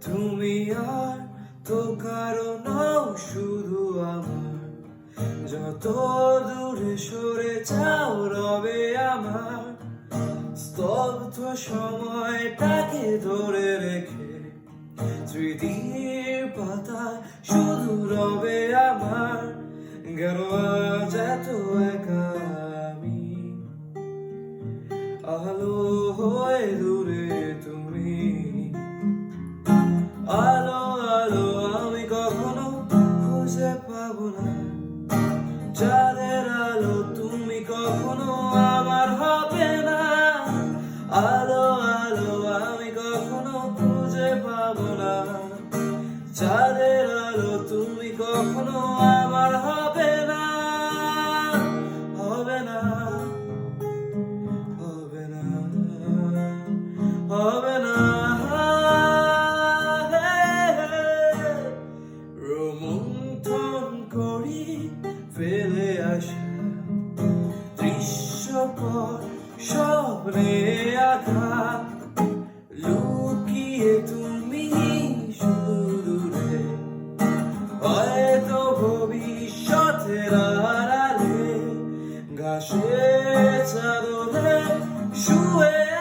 তুমি আর তো কারো নাও, শুধু আমার। যত দূরে সরে যাও রবে আমার স্তব্ধ সময়টাকে ধরে রেখে। স্মৃতির পাতায় শুধু রবে আমার গেল আজ এত একা আমি। আলো হয়ে দূরে তুমি, আলো আলো আমি কখনো খুঁজে পাবো না। চাঁদের আলো তুমি কখনো আমার হবে না। আলো আলো আমি কখনো খুঁজে পাবো না। চাঁদের আলো তুমি কখনো আমার হবে না। হবে না, হবে না, হবে না। রোমন্থন করি ফেলে আসা দৃশ্যপট স্বপ্নে আঘাত, লুকিয়ে তুমি সুদূরে হয়তো ভবিষ্যতের আড়ালে ঘাসে চাদরে শুয়ে